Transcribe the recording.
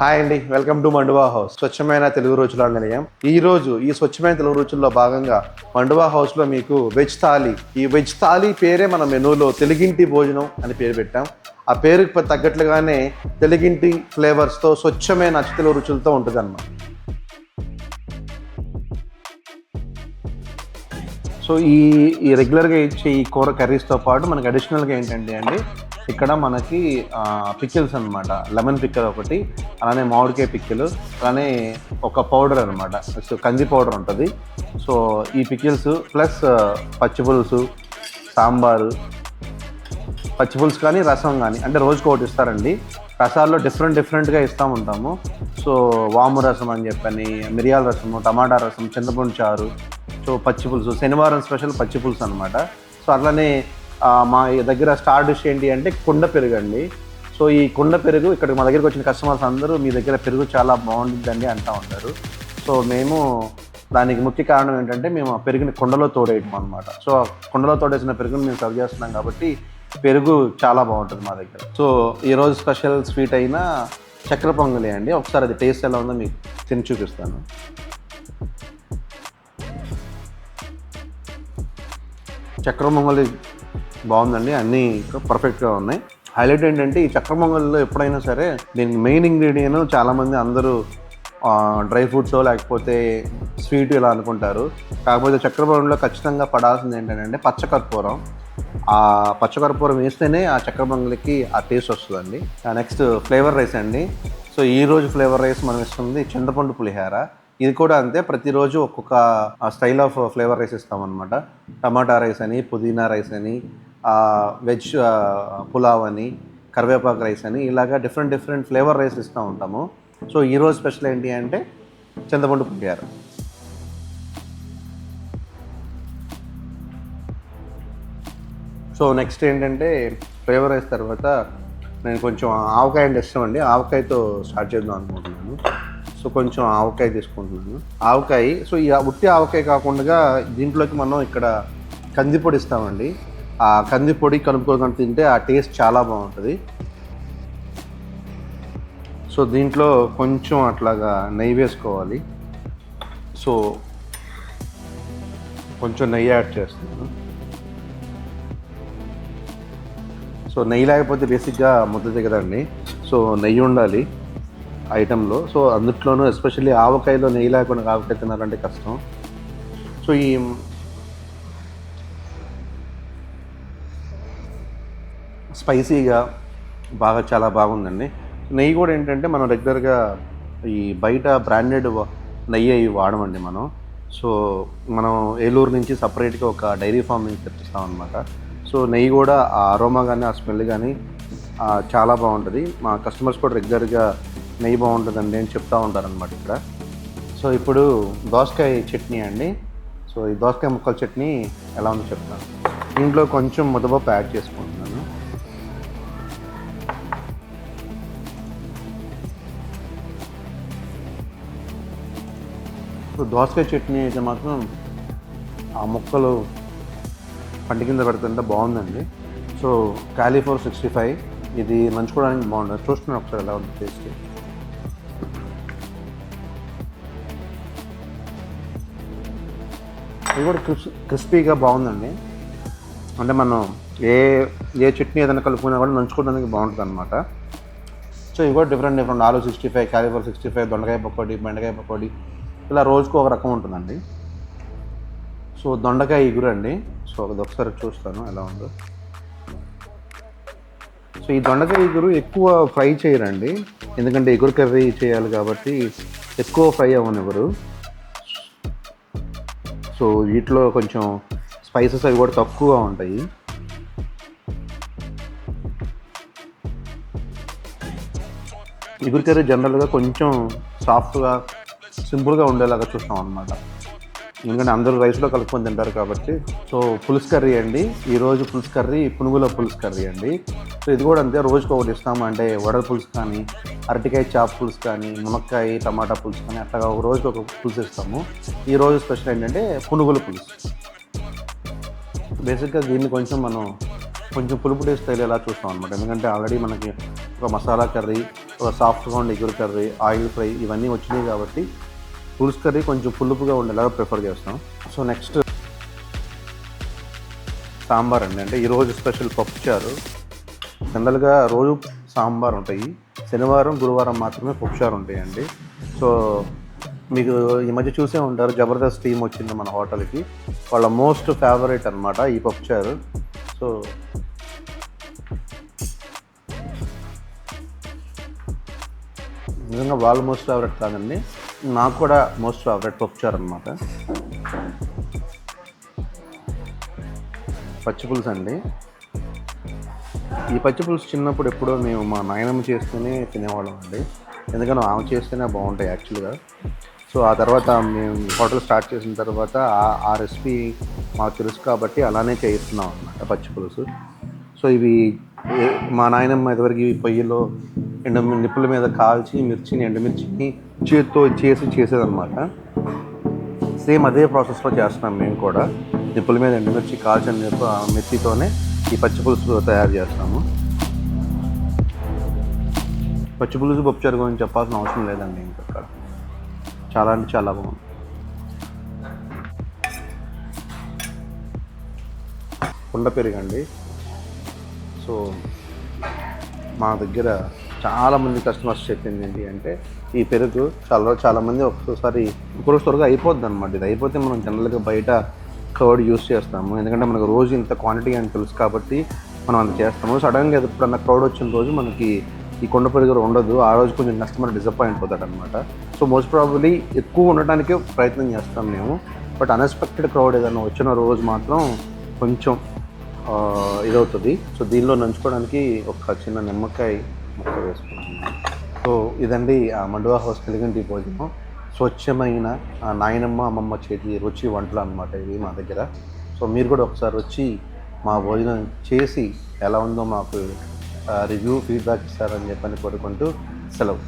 Hi అండి, welcome to మండువా house. స్వచ్ఛమైన తెలుగు రుచుల నిలయం. ఈ స్వచ్ఛమైన తెలుగు రుచుల్లో భాగంగా మండువా హౌస్లో మీకు వెజ్ థాలీ. ఈ వెజ్ థాలీ పేరే మన మెనూలో తెలుగింటి భోజనం అని పేరు పెట్టాం. ఆ పేరుకి తగ్గట్లుగానే తెలుగింటి ఫ్లేవర్స్తో స్వచ్ఛమైన అచ్చు తెలుగు రుచులతో ఉంటుంది అన్నమాట. సో ఈ రెగ్యులర్గా ఇచ్చే ఈ కూర కర్రీస్తో పాటు మనకి అడిషనల్గా ఏంటంటే అండి, ఇక్కడ మనకి పికిల్స్ అనమాట. లెమన్ పిక్కల్ ఒకటి, అలానే మామిడికాయ పిక్కలు, అలానే ఒక పౌడర్ అనమాట. సో కంది పౌడర్ ఉంటుంది. సో ఈ పికిల్స్ ప్లస్ పచ్చిపులుసు, సాంబారు, పచ్చిపులుసు కానీ రసం కానీ, అంటే రోజుకి ఒకటి ఇస్తారండి. రసాల్లో డిఫరెంట్గా ఇస్తూ ఉంటాము. సో వాము రసం అని చెప్పని, మిరియాల రసము, టమాటా రసం, చింతపండు చారు, సో పచ్చిపులుసు, శనివారం స్పెషల్ పచ్చిపులుసు అనమాట. సో అట్లనే మా దగ్గర స్టార్ డిష్ ఏంటి అంటే కుండ పెరుగు అండి. సో ఈ కుండ పెరుగు ఇక్కడ మా దగ్గరికి వచ్చిన కస్టమర్స్ అందరూ మీ దగ్గర పెరుగు చాలా బాగుంటుందండి అంటూ ఉంటారు. సో మేము దానికి ముఖ్య కారణం ఏంటంటే మేము ఆ పెరుగుని కుండలో తోడేయటం అనమాట. సో కుండలో తోడేసిన పెరుగుని మేము సర్వ్ చేస్తున్నాం కాబట్టి పెరుగు చాలా బాగుంటుంది మా దగ్గర. సో ఈరోజు స్పెషల్ స్వీట్ అయిన చక్కెర పొంగలి అండి. ఒకసారి అది టేస్ట్ ఎలా ఉందో మీకు తిని చూపిస్తాను. చక్కెర పొంగలి బాగుందండి, అన్నీ పర్ఫెక్ట్గా ఉన్నాయి. హైలైట్ ఏంటంటే ఈ చక్కెర పొంగలిలో ఎప్పుడైనా సరే దీనికి మెయిన్ ఇంగ్రీడియంట్ చాలామంది అందరూ డ్రై ఫ్రూట్స్ లేకపోతే స్వీట్ ఇలా అనుకుంటారు. కాకపోతే చక్కెర పొంగలిలో ఖచ్చితంగా పడాల్సింది ఏంటంటే పచ్చకర్పూరం. ఆ పచ్చకర్పూరం వేస్తేనే ఆ చక్కెర పొంగలికి ఆ టేస్ట్ వస్తుందండి. నెక్స్ట్ ఫ్లేవర్ రైస్ అండి. సో ఈరోజు ఫ్లేవర్ రైస్ మనం ఇస్తుంది చింతపండు పులిహార. ఇది కూడా అంతే, ప్రతిరోజు ఒక్కొక్క స్టైల్ ఆఫ్ ఫ్లేవర్ రైస్ ఇస్తామన్నమాట. టమాటా రైస్ అని, పుదీనా రైస్ అని, వెజ్ పులావ్ అని, కరివేపాకు రైస్ అని, ఇలాగా డిఫరెంట్ ఫ్లేవర్ రైస్ ఇస్తూ ఉంటాము. సో ఈరోజు స్పెషల్ ఏంటి అంటే చింతపండు పులిహార. సో నెక్స్ట్ ఏంటంటే ఫ్లేవర్ రైస్ తర్వాత నేను కొంచెం ఆవకాయ అంటే ఇష్టం అండి. ఆవకాయతో స్టార్ట్ చేద్దాం అనుకుంటున్నాను. సో కొంచెం ఆవకాయ తీసుకుంటున్నాను. ఆవకాయ, సో ఈ ఉట్టి ఆవకాయ కాకుండా దీంట్లోకి మనం ఇక్కడ కందిపొడి ఇస్తామండి. ఆ కందిపొడి కలుపుకొని తింటే ఆ టేస్ట్ చాలా బాగుంటుంది. సో దీంట్లో కొంచెం అట్లాగా నెయ్యి వేసుకోవాలి. సో కొంచెం నెయ్యి యాడ్ చేస్తున్నాను. సో నెయ్యి లేకపోతే బేసిక్గా ముద్ద దిగదండి. సో నెయ్యి ఉండాలి ఐటెంలో. సో అందుట్లోనూ ఎస్పెషల్లీ ఆవకాయలో నెయ్యి లేకుండా ఆవకాయ తినాలంటే కష్టం. సో ఈ స్పైసీగా బాగా చాలా బాగుందండి. నెయ్యి కూడా ఏంటంటే మనం రెగ్యులర్గా ఈ బయట బ్రాండెడ్ నెయ్యి అవి వాడమండి మనం. సో మనం ఏలూరు నుంచి సపరేట్గా ఒక డైరీ ఫామ్ నుంచి తెప్పిస్తాం అనమాట. సో నెయ్యి కూడా ఆ అరోమా కానీ ఆ స్మెల్ కానీ చాలా బాగుంటుంది. మా కస్టమర్స్ కూడా రెగ్యులర్గా నెయ్యి బాగుంటుందండి అని చెప్తూ ఉంటారనమాట ఇక్కడ. సో ఇప్పుడు దోసకాయ చట్నీ అండి. సో ఈ దోసకాయ ముక్కల చట్నీ ఎలా ఉందో చెప్తాను. దీంట్లో కొంచెం ముద్దపప్పు యాడ్ చేసుకుంటున్నాను. సో దోసకాయ చట్నీ అయితే మాత్రం ఆ ముక్కలు పంట కింద పెడుతుంటే బాగుందండి. సో కాలీఫ్లవర్ 65 ఇది నంచుకోవడానికి బాగుంటుంది. చూస్తున్నాను ఒకసారి ఎలా ఉంది టేస్ట్. ఇది కూడా క్రిస్పీగా బాగుందండి. అంటే మనం ఏ చట్నీ ఏదైనా కలుపుకున్నా కూడా నంచుకోవడానికి బాగుంటుంది అనమాట. సో ఇవి కూడా డిఫరెంట్ ఆలు 65, కాలీఫ్లవర్ 65, దొండకాయ పకోడీ, బెండకాయ పకోడీ, ఇలా రోజుకు ఒక రకం ఉంటుందండి. సో దొండకాయ ఇగురు అండి. సో అది ఒకసారి చూస్తాను ఎలా ఉందో. సో ఈ దొండకాయ ఇగురు ఎక్కువ ఫ్రై చేయరండి, ఎందుకంటే ఇగురు కర్రీ చేయాలి కాబట్టి ఎక్కువ ఫ్రై అవ్వనివ్వరు. సో వీటిలో కొంచెం స్పైసెస్ అవి కూడా తక్కువగా ఉంటాయి. ఇగురు కర్రీ జనరల్గా కొంచెం సాఫ్ట్గా సింపుల్గా ఉండేలాగా చూస్తాం అన్నమాట, ఎందుకంటే అందరూ రైస్లో కలుపుకొని తింటారు కాబట్టి. సో పులుసు కర్రీ అండి. ఈరోజు పులుసు కర్రీ పునుగుల పులుసు కర్రీ అండి. సో ఇది కూడా అంతే, రోజుకి ఒకటి ఇస్తాము. అంటే వడల పులుసు కానీ, అరటికాయ చాప్ పులుసు కానీ, మునక్కాయ టమాటా పులుసు కానీ, అట్లా ఒక రోజుకి ఒక పులుసు ఇస్తాము. ఈరోజు స్పెషల్ ఏంటంటే పునుగుల పులుసు. బేసిక్గా దీన్ని కొంచెం పులుపు టేస్ట్ స్టైల్ ఎలా చూస్తాం అనమాట, ఎందుకంటే ఆల్రెడీ మనకి ఒక మసాలా కర్రీ, ఒక సాఫ్ట్గా ఉండే ఎగురు కర్రీ, ఆయిల్ ఫ్రై ఇవన్నీ వచ్చినాయి కాబట్టి పులుసు కర్రీ కొంచెం పులుపుగా ఉండేలాగా ప్రిఫర్ చేస్తాం. సో నెక్స్ట్ సాంబార్ అండి. అంటే ఈరోజు స్పెషల్ పప్పుచారు. జనరల్గా రోజు సాంబార్ ఉంటాయి, శనివారం గురువారం మాత్రమే పప్పుచారు ఉంటాయండి. సో మీకు ఈ మధ్య చూసే ఉంటారు, జబర్దస్త్ టీమ్ వచ్చింది మన హోటల్కి, వాళ్ళ మోస్ట్ ఫేవరెట్ అనమాట ఈ పప్పుచారు. సో నిజంగా వాళ్ళ మోస్ట్ ఫేవరెట్ కాదండి, నాకు కూడా మోస్ట్ ఫేవరెట్ పప్పుచారు అనమాట. పచ్చిపులుసు అండి. ఈ పచ్చిపులుసు చిన్నప్పుడు ఎప్పుడో మేము మా నాయనమ్మ చేస్తూనే తినేవాళ్ళం అండి, ఎందుకంటే ఆమె చేస్తేనే బాగుంటాయి యాక్చువల్గా. సో ఆ తర్వాత మేము హోటల్ స్టార్ట్ చేసిన తర్వాత ఆ రెసిపీ మాకు తెలుసు కాబట్టి అలానే చేస్తున్నాం అన్నమాట పచ్చిపులుసు. సో ఇవి మా నాయనమ్మ ఇదివరకు పొయ్యిలో నిప్పుల మీద కాల్చి ఎండుమిర్చిని చేతితో చేసేదన్నమాట. సేమ్ అదే ప్రాసెస్లో చేస్తున్నాం మేము కూడా. నిప్పుల మీద ఎండుమిర్చి కాల్చిన మిర్చితోనే ఈ పచ్చిపులుసు తయారు చేస్తాము. పచ్చిపులుసు పప్పుచారు గురించి చెప్పాల్సిన అవసరం లేదండి ఇంకా, చాలా అంటే చాలా బాగుంది. కుండ పెరుగండి. సో మా దగ్గర చాలామంది కస్టమర్స్ చెప్పింది ఏంటి అంటే, ఈ పెరుగు చాలామంది ఒక్కొక్కసారి ఒకరోజు త్వరగా అయిపోద్ది అనమాట. ఇది అయిపోతే మనం జనరల్గా బయట కర్డ్ యూస్ చేస్తాము, ఎందుకంటే మనకు రోజు ఇంత క్వాంటిటీ అని తెలుసు కాబట్టి మనం అంత చేస్తాము. సడన్గా ఎప్పుడన్నా క్రౌడ్ వచ్చిన రోజు మనకి ఈ కుండ పెరుగు ఉండదు, ఆ రోజు కొంచెం కస్టమర్ డిసప్పాయింట్ అవుతాడు అనమాట. సో మోస్ట్ ప్రాబబ్లీ ఎక్కువ ఉండటానికే ప్రయత్నం చేస్తాం మేము, బట్ అన్ఎక్స్పెక్టెడ్ క్రౌడ్ ఏదైనా వచ్చిన రోజు మాత్రం కొంచెం ఇదవుతుంది. సో దీనిలో నంచుకోవడానికి ఒక చిన్న నిమ్మకాయ ముక్క వేసుకుంటున్నాం. సో ఇదండి మండువా హౌస్ తెలుగింటి భోజనం. స్వచ్ఛమైన నాయనమ్మ అమ్మమ్మ చేతి రుచి వంటలు అనమాట ఇవి మా దగ్గర. సో మీరు కూడా ఒకసారి వచ్చి మా భోజనం చేసి ఎలా ఉందో మాకు రివ్యూ ఫీడ్బ్యాక్ ఇస్తారని చెప్పని కోరుకుంటూ సెలవు.